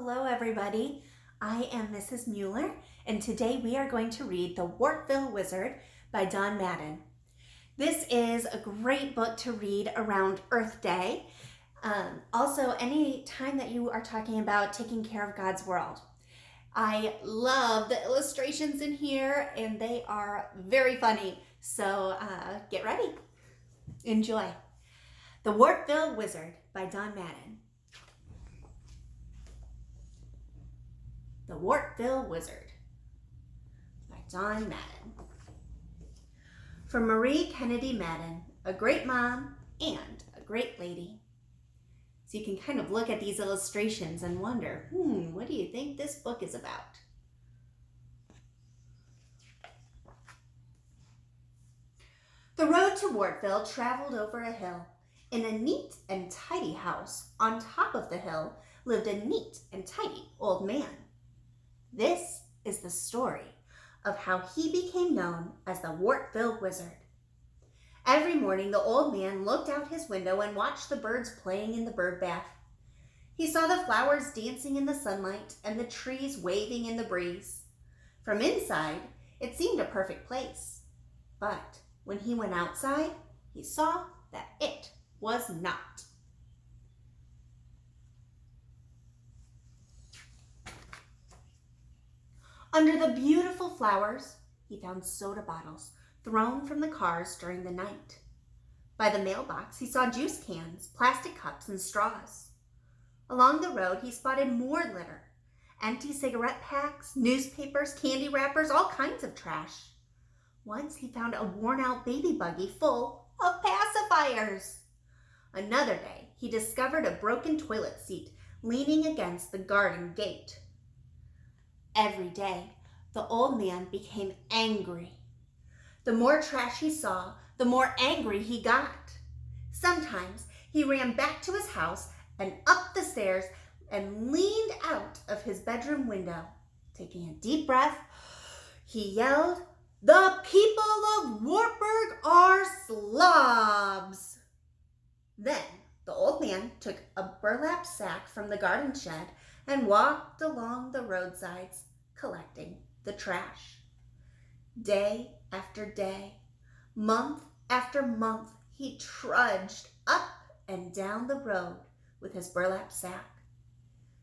Hello everybody, I am Mrs. Mueller and today we are going to read The Wartville Wizard by Madden. This is a great book to read around Earth Day. Also, any time that you are talking about taking care of God's world. I love the illustrations in here and they are very funny, so get ready. Enjoy. The Wartville Wizard by Madden. The Wartville Wizard by Madden. From Marie Kennedy Madden, a great mom and a great lady. So you can kind of look at these illustrations and wonder, what do you think this book is about? The road to Wartville traveled over a hill. In a neat and tidy house on top of the hill lived a neat and tidy old man. This is the story of how he became known as the Wartville Wizard. Every morning, the old man looked out his window and watched the birds playing in the bird bath. He saw the flowers dancing in the sunlight and the trees waving in the breeze. From inside, it seemed a perfect place. But when he went outside, he saw that it was not. Under the beautiful flowers, he found soda bottles thrown from the cars during the night. By the mailbox, he saw juice cans, plastic cups, and straws. Along the road, he spotted more litter, empty cigarette packs, newspapers, candy wrappers, all kinds of trash. Once he found a worn-out baby buggy full of pacifiers. Another day, he discovered a broken toilet seat leaning against the garden gate. Every day, the old man became angry. The more trash he saw, the more angry he got. Sometimes he ran back to his house and up the stairs and leaned out of his bedroom window. Taking a deep breath, he yelled, "The people of Wartburg are slobs!" Then the old man took a burlap sack from the garden shed and walked along the roadsides, collecting the trash. Day after day, month after month, he trudged up and down the road with his burlap sack.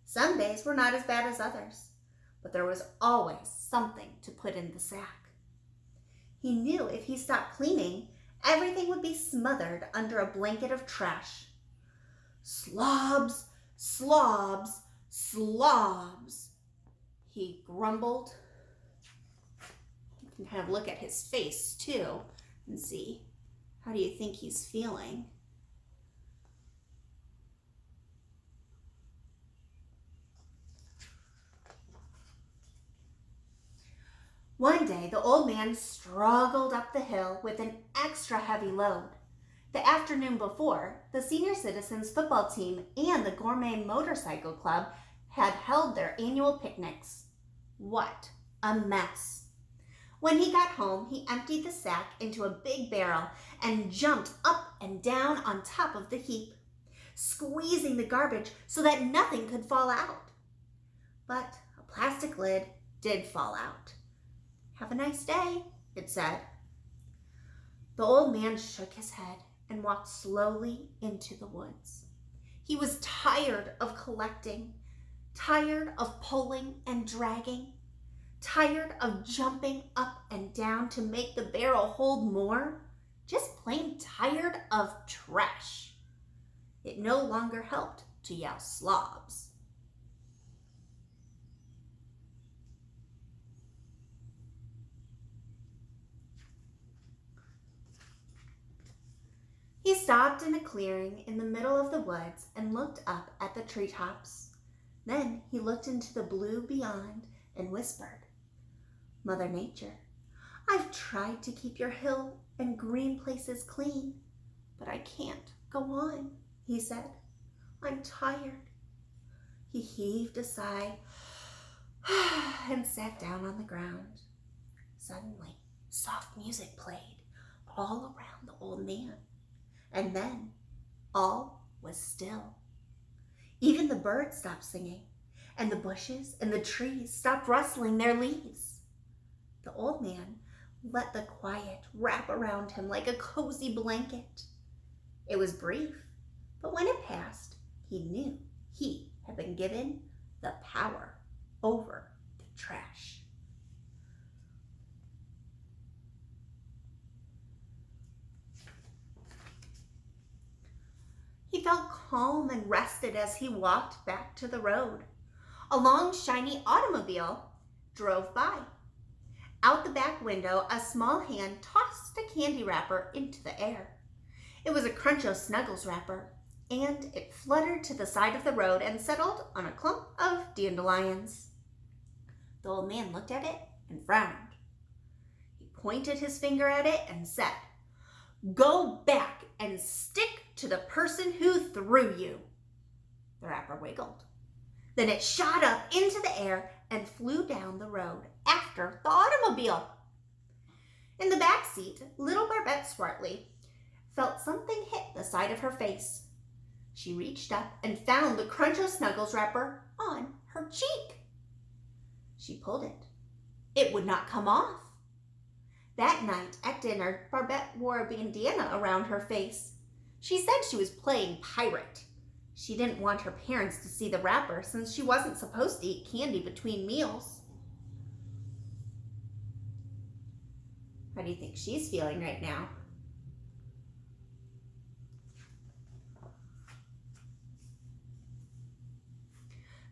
Some days were not as bad as others, but there was always something to put in the sack. He knew if he stopped cleaning, everything would be smothered under a blanket of trash. "Slobs, slobs, slobs," he grumbled. You can kind of look at his face too and see, how do you think he's feeling? One day, the old man struggled up the hill with an extra heavy load. The afternoon before, the senior citizens football team and the gourmet motorcycle club had held their annual picnics. What a mess. When he got home, he emptied the sack into a big barrel and jumped up and down on top of the heap, squeezing the garbage so that nothing could fall out. But a plastic lid did fall out. "Have a nice day," it said. The old man shook his head and walked slowly into the woods. He was tired of collecting, tired of pulling and dragging, tired of jumping up and down to make the barrel hold more, just plain tired of trash. It no longer helped to yell slobs. He stopped in a clearing in the middle of the woods and looked up at the treetops. Then he looked into the blue beyond and whispered, "Mother Nature, I've tried to keep your hill and green places clean, but I can't go on," he said. "I'm tired." He heaved a sigh and sat down on the ground. Suddenly, soft music played all around the old man. And then all was still. Even the birds stopped singing, and the bushes and the trees stopped rustling their leaves. The old man let the quiet wrap around him like a cozy blanket. It was brief, but when it passed, he knew he had been given the power over the trash. He felt calm and rested as he walked back to the road. A long, shiny automobile drove by. Out the back window, a small hand tossed a candy wrapper into the air. It was a Cruncho Snuggles wrapper, and it fluttered to the side of the road and settled on a clump of dandelions. The old man looked at it and frowned. He pointed his finger at it and said, "Go back and stick to the person who threw you." The wrapper wiggled. Then it shot up into the air and flew down the road after the automobile. In the back seat, little Barbette Swartley felt something hit the side of her face. She reached up and found the Cruncho Snuggles wrapper on her cheek. She pulled it. It would not come off. That night at dinner, Barbette wore a bandana around her face. She said she was playing pirate. She didn't want her parents to see the wrapper since she wasn't supposed to eat candy between meals. How do you think she's feeling right now?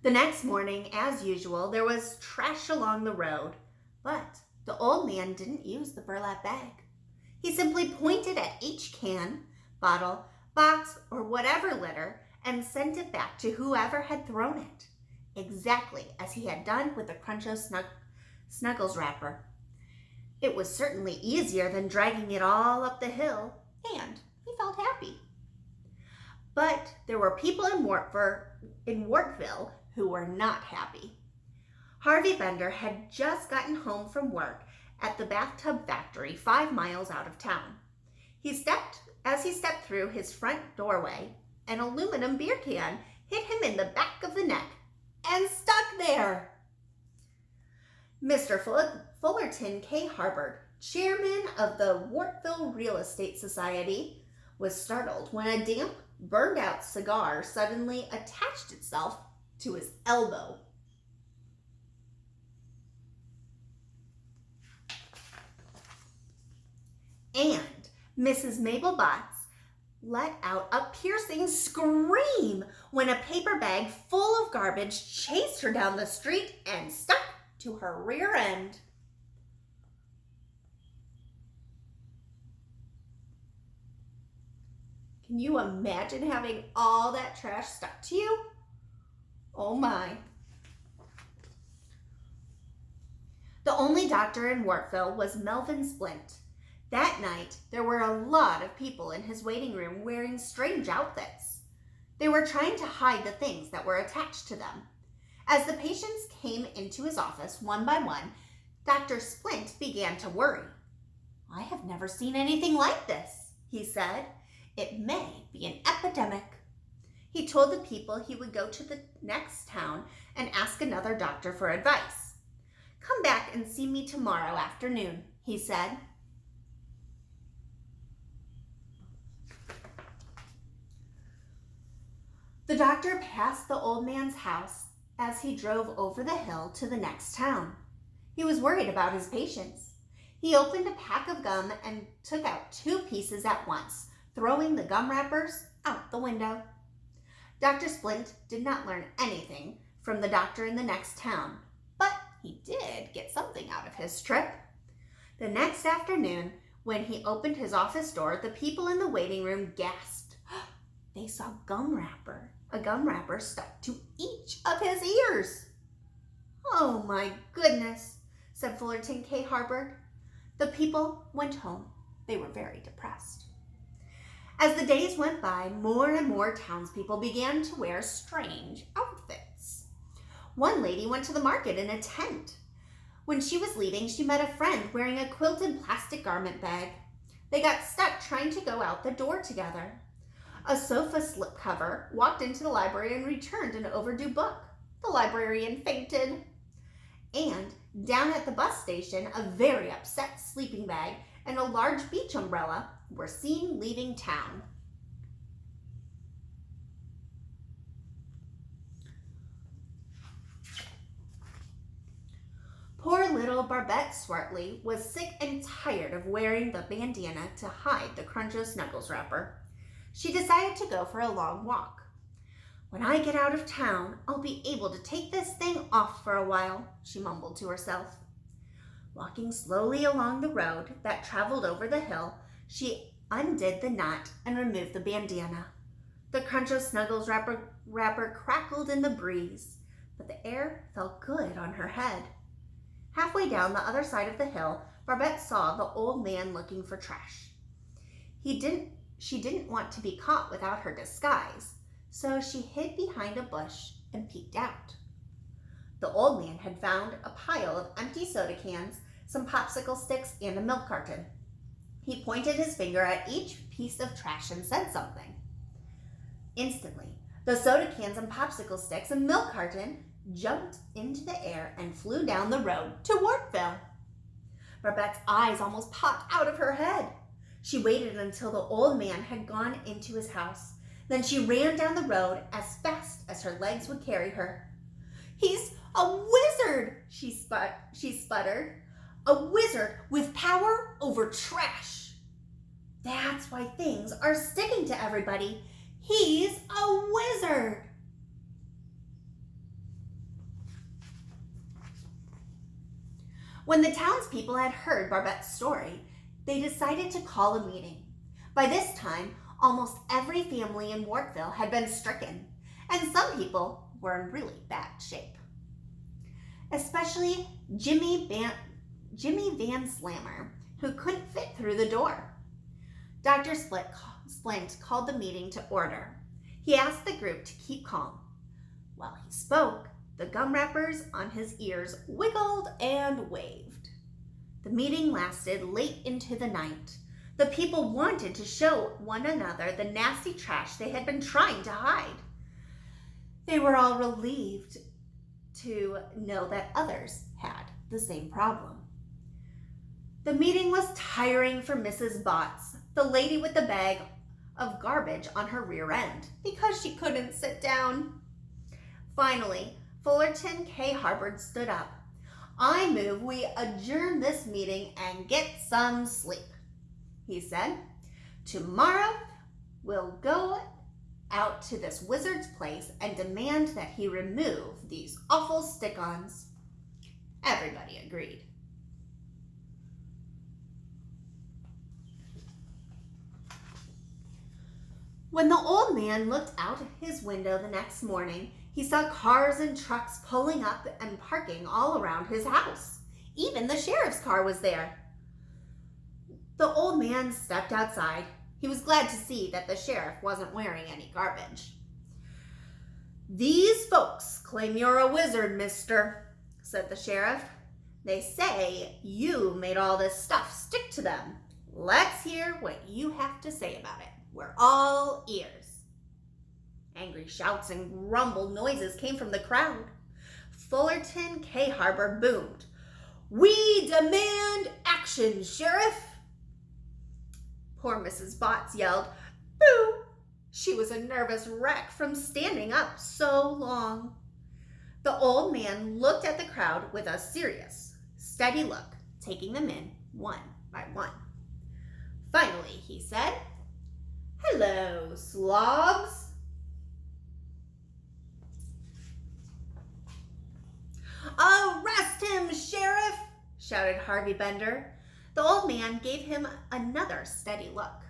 The next morning, as usual, there was trash along the road, but the old man didn't use the burlap bag. He simply pointed at each can, bottle, box, or whatever litter and sent it back to whoever had thrown it, exactly as he had done with the Cruncho Snuggles wrapper. It was certainly easier than dragging it all up the hill, and he felt happy. But there were people in Wartville who were not happy. Harvey Bender had just gotten home from work at the bathtub factory 5 miles out of town. As he stepped through his front doorway, an aluminum beer can hit him in the back of the neck and stuck there. Mr. Fullerton K. Harbord, chairman of the Wartville Real Estate Society, was startled when a damp, burned-out cigar suddenly attached itself to his elbow. And Mrs. Mabel Botts let out a piercing scream when a paper bag full of garbage chased her down the street and stuck to her rear end. Can you imagine having all that trash stuck to you? Oh my. The only doctor in Wartville was Melvin Splint. That night, there were a lot of people in his waiting room wearing strange outfits. They were trying to hide the things that were attached to them. As the patients came into his office one by one, Dr. Splint began to worry. "I have never seen anything like this," he said. "It may be an epidemic." He told the people he would go to the next town and ask another doctor for advice. "Come back and see me tomorrow afternoon," he said. The doctor passed the old man's house as he drove over the hill to the next town. He was worried about his patients. He opened a pack of gum and took out 2 pieces at once, throwing the gum wrappers out the window. Dr. Splint did not learn anything from the doctor in the next town, but he did get something out of his trip. The next afternoon, when he opened his office door, the people in the waiting room gasped. They saw a gum wrapper stuck to each of his ears. "Oh my goodness," said Fullerton K. Harbord. The people went home. They were very depressed. As the days went by, more and more townspeople began to wear strange outfits. One lady went to the market in a tent. When she was leaving, she met a friend wearing a quilted plastic garment bag. They got stuck trying to go out the door together. A sofa slipcover walked into the library and returned an overdue book. The librarian fainted. And down at the bus station, a very upset sleeping bag and a large beach umbrella were seen leaving town. Poor little Barbette Swartley was sick and tired of wearing the bandana to hide the Cruncho Snuggles wrapper. She decided to go for a long walk. "When I get out of town, I'll be able to take this thing off for a while," she mumbled to herself. Walking slowly along the road that traveled over the hill, she undid the knot and removed the bandana. The Cruncho Snuggles wrapper crackled in the breeze, but the air felt good on her head. Halfway down the other side of the hill, Barbette saw the old man looking for trash. She didn't want to be caught without her disguise, so she hid behind a bush and peeked out. The old man had found a pile of empty soda cans, some popsicle sticks, and a milk carton. He pointed his finger at each piece of trash and said something. Instantly, the soda cans and popsicle sticks and milk carton jumped into the air and flew down the road to Wartville. Barbette's eyes almost popped out of her head. She waited until the old man had gone into his house. Then she ran down the road as fast as her legs would carry her. "He's a wizard," she sputtered. "A wizard with power over trash. That's why things are sticking to everybody. He's a wizard." When the townspeople had heard Barbette's story, they decided to call a meeting. By this time, almost every family in Wartville had been stricken, and some people were in really bad shape. Especially Jimmy Van Slammer, who couldn't fit through the door. Dr. Splint called the meeting to order. He asked the group to keep calm. While he spoke, the gum wrappers on his ears wiggled and waved. The meeting lasted late into the night. The people wanted to show one another the nasty trash they had been trying to hide. They were all relieved to know that others had the same problem. The meeting was tiring for Mrs. Botts, the lady with the bag of garbage on her rear end, because she couldn't sit down. Finally, Fullerton K. Harbord stood up. "I move we adjourn this meeting and get some sleep," he said. "Tomorrow we'll go out to this wizard's place and demand that he remove these awful stick-ons." Everybody agreed. When the old man looked out his window the next morning, he saw cars and trucks pulling up and parking all around his house. Even the sheriff's car was there. The old man stepped outside. He was glad to see that the sheriff wasn't wearing any garbage. "These folks claim you're a wizard, mister," said the sheriff. "They say you made all this stuff stick to them. Let's hear what you have to say about it. We're all ears." Angry shouts and grumbled noises came from the crowd. Fullerton K. Harbord boomed, "We demand action, Sheriff!" Poor Mrs. Botts yelled, "Boo!" She was a nervous wreck from standing up so long. The old man looked at the crowd with a serious, steady look, taking them in one by one. Finally, he said, "Hello, slobs." "Arrest him, Sheriff!" shouted Harvey Bender. The old man gave him another steady look.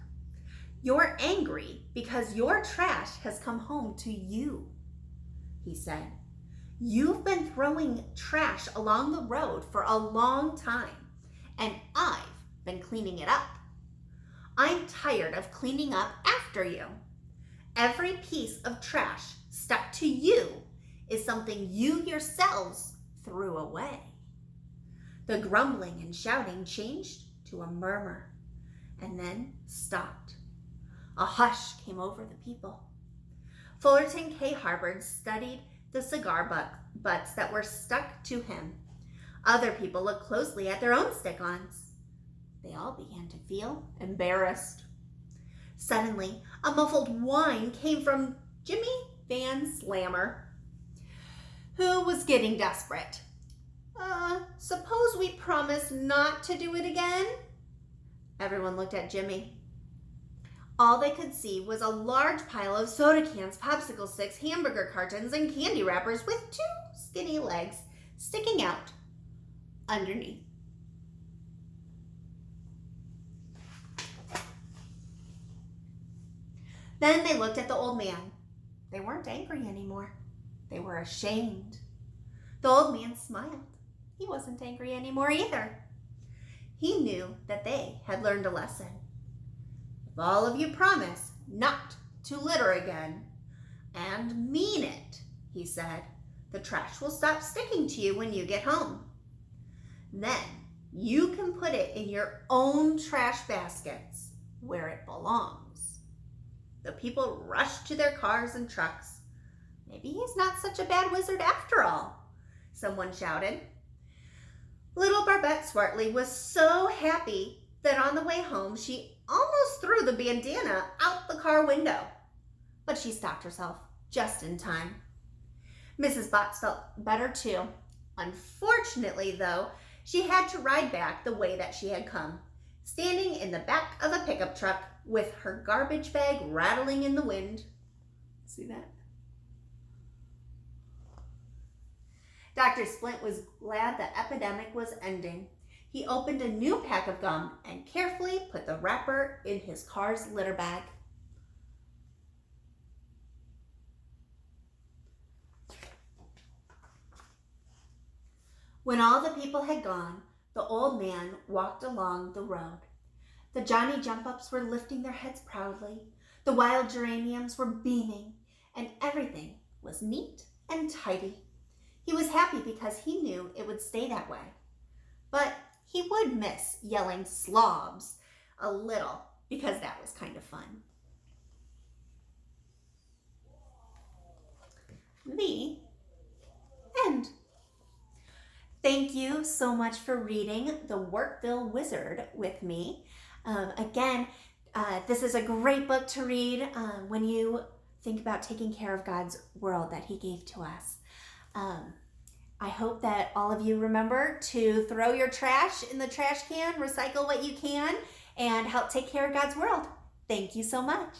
"You're angry because your trash has come home to you," he said. "You've been throwing trash along the road for a long time, and I've been cleaning it up. I'm tired of cleaning up after you. Every piece of trash stuck to you is something you yourselves threw away." The grumbling and shouting changed to a murmur and then stopped. A hush came over the people. Fullerton K. Harbord studied the cigar butts that were stuck to him. Other people looked closely at their own stick-ons. They all began to feel embarrassed. Suddenly, a muffled whine came from Jimmy Van Slammer, who was getting desperate. Suppose we promise not to do it again? Everyone looked at Jimmy. All they could see was a large pile of soda cans, popsicle sticks, hamburger cartons, and candy wrappers with two skinny legs sticking out underneath. Then they looked at the old man. They weren't angry anymore. They were ashamed. The old man smiled. He wasn't angry anymore either. He knew that they had learned a lesson. If all of you promise not to litter again, and mean it, he said, the trash will stop sticking to you when you get home. Then you can put it in your own trash baskets where it belongs. The people rushed to their cars and trucks. Maybe he's not such a bad wizard after all, someone shouted. Little Barbette Swartley was so happy that on the way home she almost threw the bandana out the car window. But she stopped herself just in time. Mrs. Botts felt better too. Unfortunately, though, she had to ride back the way that she had come, standing in the back of a pickup truck with her garbage bag rattling in the wind. See that? Dr. Splint was glad the epidemic was ending. He opened a new pack of gum and carefully put the wrapper in his car's litter bag. When all the people had gone, the old man walked along the road. The Johnny Jump-Ups were lifting their heads proudly. The wild geraniums were beaming, and everything was neat and tidy. He was happy because he knew it would stay that way. But he would miss yelling slobs a little because that was kind of fun. The end. Thank you so much for reading The Wartville Wizard with me. Again, this is a great book to read when you think about taking care of God's world that He gave to us. I hope that all of you remember to throw your trash in the trash can, recycle what you can, and help take care of God's world. Thank you so much.